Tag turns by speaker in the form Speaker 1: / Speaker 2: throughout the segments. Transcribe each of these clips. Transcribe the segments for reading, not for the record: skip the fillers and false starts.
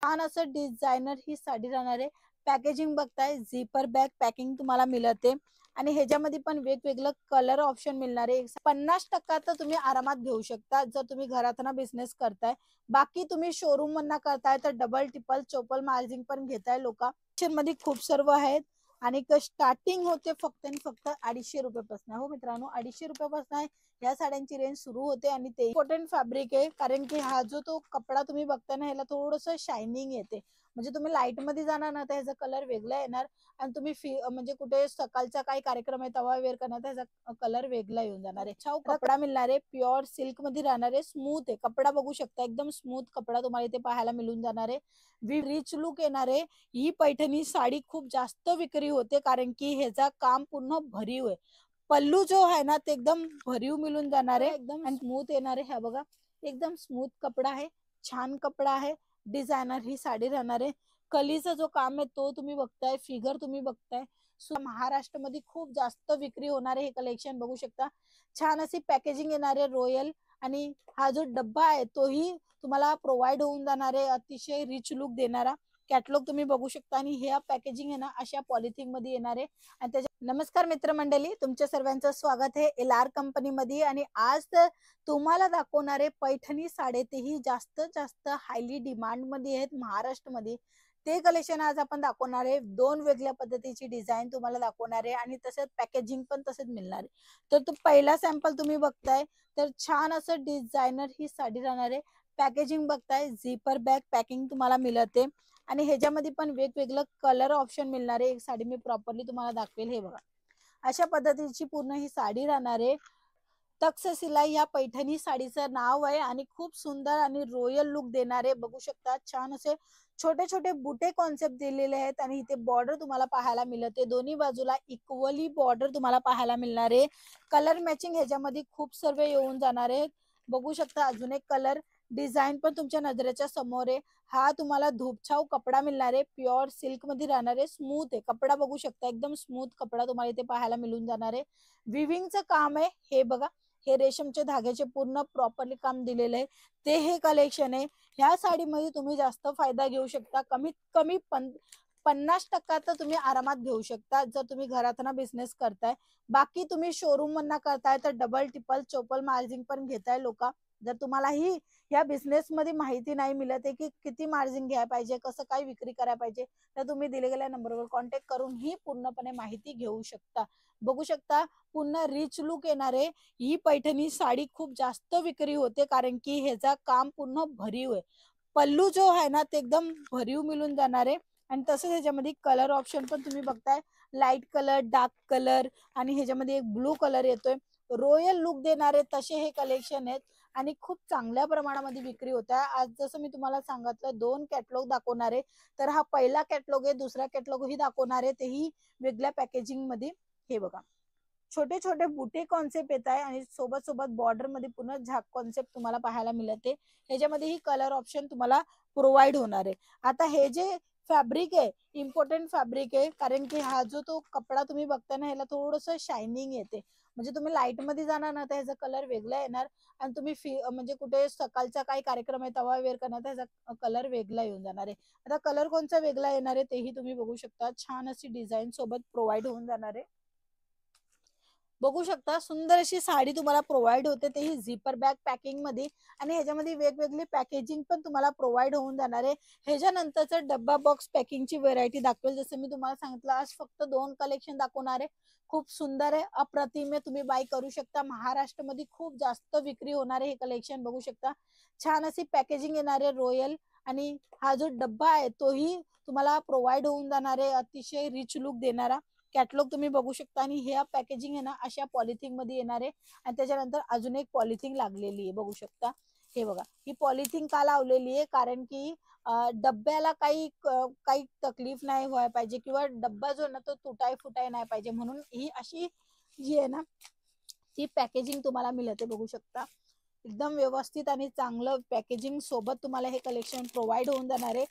Speaker 1: छान असं डिझायनर ही साडी राहणार आहे। पॅकेजिंग बघताय, झिपर बॅग पॅकिंग तुम्हाला मिळते आणि ह्याच्यामध्ये पण वेगवेगळं कलर ऑप्शन मिळणार आहे। 50% तर तुम्ही आरामात घेऊ शकता जर तुम्ही घरातना बिझनेस करताय। बाकी तुम्ही शोरूम मधनं करताय तर डबल टिपल चोपल मार्जिन पण घेताय लोक मध्ये खूप सर्व आहेत। आणि स्टार्टिंग होते फक्त आणि फक्त 250 रुपयापासून। हो मित्रांनो, 250 रुपयापासून या साड्यांची रेंज सुरू होते आणि ते इम्पॉर्टंट फॅब्रिक आहे, कारण की हा जो तो कपडा तुम्ही बघताय ना, ह्याला थोडंसं शायनिंग येते। म्हणजे तुम्ही लाईट मध्ये जाणार ना तर ह्याचा कलर वेगळा येणार आणि तुम्ही म्हणजे कुठे सकाळचा काही कार्यक्रम आहे तेव्हा वेअर करणार तर ह्याचा कलर वेगळा येऊन जाणार आहे। छाव कपडा मिळणार आहे, प्युअर सिल्क मध्ये राहणार आहे, स्मूथ आहे कपडा, बघू शकता एकदम स्मूथ कपडा तुम्हाला इथे पाहायला मिळून जाणार आहे। रिच लुक येणार आहे। ही पैठणी साडी खूप जास्त विक्री होते कारण की ह्याचा काम पूर्ण भरीव आहे। पल्लू जो आहे ना ते एकदम भरीव मिळून जाणार आहे, एकदम स्मूथ येणार आहे। ह्या बघा एकदम स्मूथ कपडा आहे, छान कपडा आहे। डिझायनर ही साडी राहणार आहे। कलीचा जो काम आहे तो तुम्ही बघताय, फिगर तुम्ही बघताय। महाराष्ट्र मध्ये खूप जास्त विक्री होणार आहे हे कलेक्शन, बघू शकता। छान अशी पॅकेजिंग येणार आहे रॉयल, आणि हा जो डब्बा आहे तोही तुम्हाला प्रोव्हाइड होऊन जाणार आहे, अतिशय रिच लुक देणारा। कॅटलॉग तुम्ही बघू शकता आणि हे पॅकेजिंग आहे ना अशा पॉलिथिन मध्ये येणार आहे। आणि त्याच्या नमस्कार मित्रमंडळी, तुमच्या सर्वांचं स्वागत आहे LR कंपनी मध्ये। आणि आज तुम्हाला दाखवणार आहे पैठणी साडी, तेही जास्त जास्त हायली डिमांड मध्ये आहेत महाराष्ट्र मध्ये। ते कलेक्शन आज आपण दाखवणार आहे। दोन वेगळ्या पद्धतीची डिझाइन तुम्हाला दाखवणार आहे आणि तसंच पॅकेजिंग पण तसंच मिळणार आहे। तर तो पहिला सॅम्पल तुम्ही बघताय, तर छान असं डिझायनर ही साडी राहणार आहे। पॅकेजिंग बघताय, झिपर बॅग पॅकिंग तुम्हाला मिळते आणि ह्याच्यामध्ये पण वेगवेगळं कलर ऑप्शन मिळणार आहे। एक साडी मी प्रॉपरली तुम्हाला दाखवेल, हे बघा अशा पद्धतीची पूर्ण ही साडी राहणार आहे। तक्षशिला या पैठणी साडीचं नाव आहे आणि खूप सुंदर आणि रॉयल लुक देणारे, बघू शकता। छान असे छोटे छोटे बुटे कॉन्सेप्ट दिलेले आहेत आणि इथे बॉर्डर तुम्हाला पाहायला मिळते, दोन्ही बाजूला इक्वली बॉर्डर तुम्हाला पाहायला मिळणार आहे। कलर मॅचिंग ह्याच्यामध्ये खूप सर्व येऊन जाणार आहेत, बघू शकता। अजून एक कलर डिझाइन पण तुमच्या नजरेच्या समोर आहे। हा तुम्हाला धूपछाव कपडा मिळणार आहे, प्युअर सिल्क मध्ये राहणार आहे, स्मूथ आहे कपडा, बघू शकता एकदम स्मूथ कपडा तुम्हाला इथे पाहायला मिळून जाणार आहे। विविंगचं काम आहे, हे बघा हे रेशमचे धाग्याचे पूर्ण प्रॉपरली काम दिलेलं आहे, ते हे कलेक्शन आहे। ह्या साडीमध्ये तुम्ही जास्त फायदा घेऊ शकता, कमीत कमी 50% तर तुम्ही आरामात घेऊ शकता जर तुम्ही घरातना बिझनेस करताय। बाकी तुम्ही शोरूम मधनं करताय तर डबल टिपल चोपल मार्जिन पण घेताय लोक। जर तुम्हाला ही या बिझनेस मध्ये माहिती नाही मिळत आहे की किती मार्जिन घ्यायला पाहिजे, कसं काय विक्री करायला पाहिजे, तर तुम्ही दिले गेल्या नंबरवर कॉन्टॅक्ट करून ही पूर्णपणे माहिती घेऊ शकता। बघू शकता पूर्ण रिच लुक येणार आहे। ही पैठणी साडी खूप जास्त विक्री होते कारण की ह्याचा काम पूर्ण भरीव आहे। पल्लू जो आहे ना ते एकदम भरीव मिळून जाणार आहे आणि तसंच ह्याच्यामध्ये कलर ऑप्शन पण तुम्ही बघताय, लाईट कलर, डार्क कलर आणि ह्याच्यामध्ये एक ब्लू कलर येतोय। रॉयल लुक देणारे तसे हे कलेक्शन आहेत आणि खूप चांगल्या प्रमाणामध्ये विक्री होत आहे। आज जसं मी तुम्हाला सांगितलं दोन कॅटलॉग दाखवणार आहे, तर हा पहिला कॅटलॉग आहे, दुसरा कॅटलॉग ही दाखवणार आहे, तेही वेगळ्या पॅकेजिंग मध्ये। हे बघा छोटे छोटे बुटे कॉन्सेप्ट येत आहे आणि सोबत सोबत बॉर्डर मध्ये पूर्ण झाक कॉन्सेप्ट तुम्हाला पाहायला मिळते। ह्याच्यामध्ये ही कलर ऑप्शन तुम्हाला प्रोव्हाइड होणार आहे। आता हे जे फॅब्रिक आहे इम्पॉर्टंट फॅब्रिक आहे, कारण की हा जो तो कपडा तुम्ही बघताय ना ह्याला थोडंसं शायनिंग येते। म्हणजे तुम्ही लाईट मध्ये जाणार ना तर ह्याचा कलर वेगळा येणार आणि तुम्ही म्हणजे कुठे सकाळचा काही कार्यक्रम आहे तेव्हा वेअर करणार तर ह्याचा कलर वेगळा येऊन जाणार आहे। आता कलर कोणचा वेगळा येणार आहे तेही तुम्ही बघू शकता, छान अशी डिझाइन सोबत प्रोव्हाइड होऊन जाणार आहे। बघू शकता सुंदर अशी साडी तुम्हाला प्रोव्हाइड होते, तेही झिपर बॅग पॅकिंग मध्ये आणि ह्याच्यामध्ये वेगवेगळी पॅकेजिंग पण तुम्हाला प्रोव्हाइड होऊन जाणार आहे। ह्याच्यानंतरचं डब्बा बॉक्स पॅकिंगची व्हरायटी दाखवेल, जसं मी तुम्हाला सांगितलं आज फक्त दोन कलेक्शन दाखवणार आहे। खूप सुंदर आहे, अप्रतिम आहे, तुम्ही बाय करू शकता। महाराष्ट्र मध्ये खूप जास्त विक्री होणार आहे हे कलेक्शन, बघू शकता। छान अशी पॅकेजिंग येणार आहे रॉयल आणि हा जो डब्बा आहे तोही तुम्हाला प्रोव्हाइड होऊन जाणार आहे, अतिशय रिच लुक देणारा। कॅटलॉग तुम्ही बघू शकता आणि हे पॅकेजिंग आहे ना अशा पॉलिथिन मध्ये येणार आहे आणि त्याच्यानंतर अजून एक पॉलिथिन लागलेली आहे, बघू शकता। हे बघा ही पॉलिथिन का लावलेली आहे, कारण की डब्याला काही तकलीफ नाही व्हायला पाहिजे किंवा डब्बा जो ना तो तुटाय फुटाय नाही पाहिजे, म्हणून ही अशी जी आहे ना ती पॅकेजिंग तुम्हाला मिळते, बघू शकता। एकदम व्यवस्थित आणि चांगलं पॅकेजिंग सोबत तुम्हाला हे कलेक्शन प्रोव्हाइड होऊन जाणार आहे।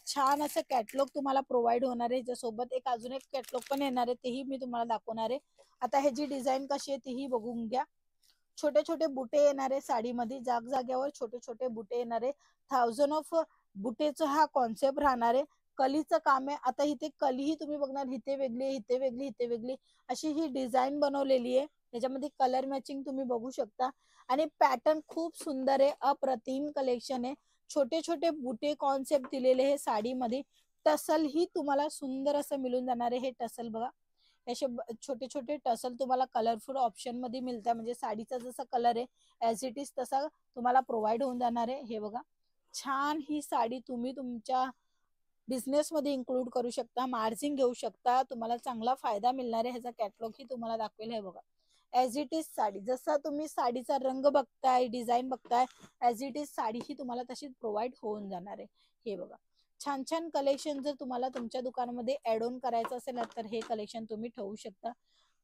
Speaker 1: छान असं कॅटलॉग तुम्हाला प्रोव्हाइड होणार आहे, ज्यासोबत एक अजून एक कॅटलॉग पण येणार आहे, तेही मी तुम्हाला दाखवणार आहे। आता ह्याची डिझाइन कशी आहे तीही बघून घ्या। छोटे छोटे बुटे येणार आहे साडीमध्ये, जागजाग्यावर छोटे छोटे बुटे येणार आहे। 1000 ऑफ बुटेचं हा कॉन्सेप्ट राहणार आहे. कलीचं काम आहे. आता इथे कलीही तुम्ही बघणार, इथे वेगळी, इथे वेगळी, इथे वेगळी अशी ही डिझाईन बनवलेली आहे. त्याच्यामध्ये कलर मॅचिंग तुम्ही बघू शकता आणि पॅटर्न खूप सुंदर आहे, अप्रतिम कलेक्शन आहे. छोटे छोटे बुटे कॉन्सेप्ट दिलेले हे साडीमध्ये. टसल ही तुम्हाला सुंदर असं मिळून जाणार आहे. हे टसल बघा, असे छोटे छोटे टसल तुम्हाला कलरफुल ऑप्शन मध्ये मिळतात. म्हणजे साडीचा जसा कलर आहे ॲज इट इज तसा तुम्हाला प्रोव्हाइड होऊन जाणार आहे. हे बघा, छान ही साडी तुम्ही तुमच्या बिझनेस मध्ये इन्क्लूड करू शकता, मार्जिन घेऊ शकता, तुम्हाला चांगला फायदा मिळणार आहे. ह्याचा कॅटलॉग ही तुम्हाला दाखवेल. हे बघा, ॲज इट इज साडी, जसा तुम्ही साडीचा रंग बघताय, डिझाईन बघताय, ॲज इट इज साडी ही तुम्हाला तशीच प्रोव्हाइड होऊन जाणार आहे. हे बघा, छान छान कलेक्शन जर तुम्हाला तुमच्या दुकानामध्ये ऍड ऑन करायचं असेल ना, तर हे कलेक्शन तुम्ही ठेवू शकता.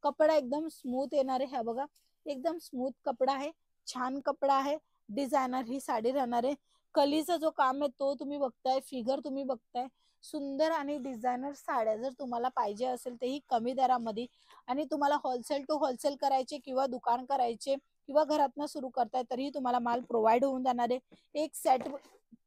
Speaker 1: कपडा एकदम स्मूथ येणार आहे. हा बघा, एकदम स्मूथ कपडा आहे, छान कपडा आहे, डिझायनर ही साडी राहणार आहे. कलीचा जो काम आहे तो तुम्ही बघताय, फिगर तुम्ही बघताय. सुंदर आणि डिझायनर साड्या जर तुम्हाला पाहिजे असेल तेही कमी दरामध्ये, आणि तुम्हाला होलसेल टू होलसेल करायचे किंवा दुकान करायचे किंवा घरातनं सुरू करताय तरीही तुम्हाला माल प्रोव्हाइड होऊन जाणार आहे. एक सेट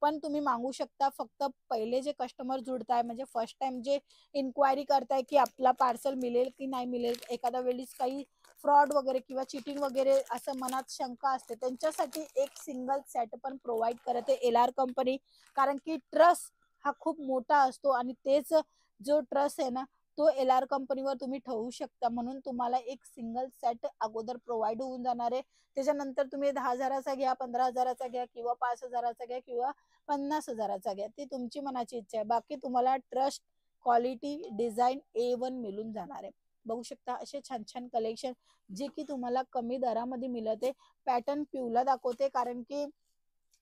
Speaker 1: पण तुम्ही मागू शकता. फक्त पहिले जे कस्टमर जुडताय, म्हणजे फर्स्ट टाइम जे इन्क्वायरी करताय की आपला पार्सल मिळेल की नाही मिळेल, एखाद्या वेळेस काही फ्रॉड वगैरे किंवा चिटिंग वगैरे असं मनात शंका असते, त्यांच्यासाठी एक सिंगल सेट पण प्रोव्हाइड करते LR कंपनी. कारण की ट्रस्ट हा खूप मोठा असतो आणि तेच जो ट्रस्ट आहे ना, तो LR कंपनीवर तुम्ही ठेवू शकता. म्हणून तुम्हाला एक सिंगल सेट अगोदर प्रोव्हाइड होऊन जाणार आहे. त्याच्यानंतर तुम्ही 10,000चा घ्या, 15,000चा घ्या किंवा 5,000चा घ्या किंवा 50,000चा घ्या, ती तुमची मनाची इच्छा आहे. बाकी तुम्हाला ट्रस्ट, क्वालिटी, डिझाईन A1 मिळून जाणार आहे. बघू शकता असे छान छान कलेक्शन जे की तुम्हाला कमी दरामध्ये मिळत आहे. पॅटर्न पिवला दाखवते कारण की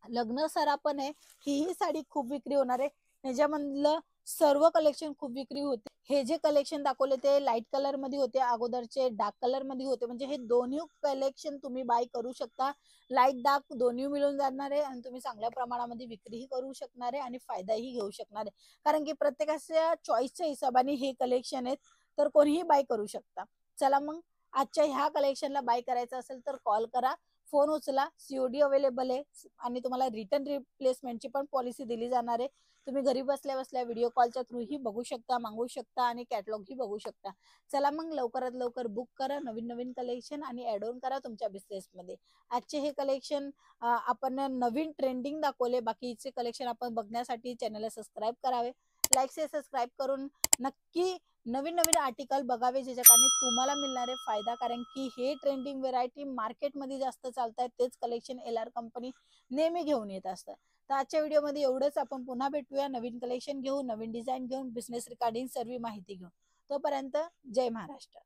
Speaker 1: लग्न सरापण आहे. ही साडी खूप विक्री होणार आहे. ह्याच्यामधलं सर्व कलेक्शन खूप विक्री होते. हे जे कलेक्शन दाखवले ते लाईट कलर मध्ये होते, अगोदरचे डार्क कलर मध्ये होते. म्हणजे हे दोन्ही कलेक्शन तुम्ही बाय करू शकता. लाईट डार्क दोन्ही मिळून जाणार आहे आणि तुम्ही चांगल्या प्रमाणामध्ये विक्रीही करू शकणार आहे आणि फायदाही घेऊ शकणार आहे. कारण की प्रत्येकाच्या चॉईसच्या हिशोबाने हे कलेक्शन आहेत, तर कोणीही बाय करू शकता. चला मग, आजच्या ह्या कलेक्शनला बाय करायचं असेल तर कॉल करा, फोन उचला. COD अवेलेबल आहे आणि तुम्हाला रिटर्न रिप्लेसमेंटची पण पॉलिसी दिली जाणार आहे. तुम्ही घरी बसल्या बसल्या व्हिडिओ कॉलच्या थ्रू ही बघू शकता, मागवू शकता आणि कॅटलॉग ही बघू शकता. चला मग, लवकरात लवकर बुक करा नवीन नवीन कलेक्शन आणि ऍड ऑन करा तुमच्या बिझनेसमध्ये. आजचे हे कलेक्शन आपण नवीन ट्रेंडिंग दाखवले. बाकीचे कलेक्शन आपण बघण्यासाठी चॅनलला सबस्क्राईब करावे, लाईक से सबस्क्राईब करून नक्की नवीन नवीन आर्टिकल बघावे, ज्याच्या कारणे तुम्हाला मिळणारे फायदा. कारण की हे ट्रेंडिंग व्हेरायटी मार्केटमध्ये जास्त चालतात, तेच कलेक्शन LR कंपनी नेहमी घेऊन येत असतात. तर आजच्या व्हिडिओमध्ये एवढंच. आपण पुन्हा भेटूया नवीन कलेक्शन घेऊन, नवीन डिझाईन घेऊन, बिझनेस रिगार्डिंग सर्व माहिती घेऊन. तोपर्यंत जय महाराष्ट्र.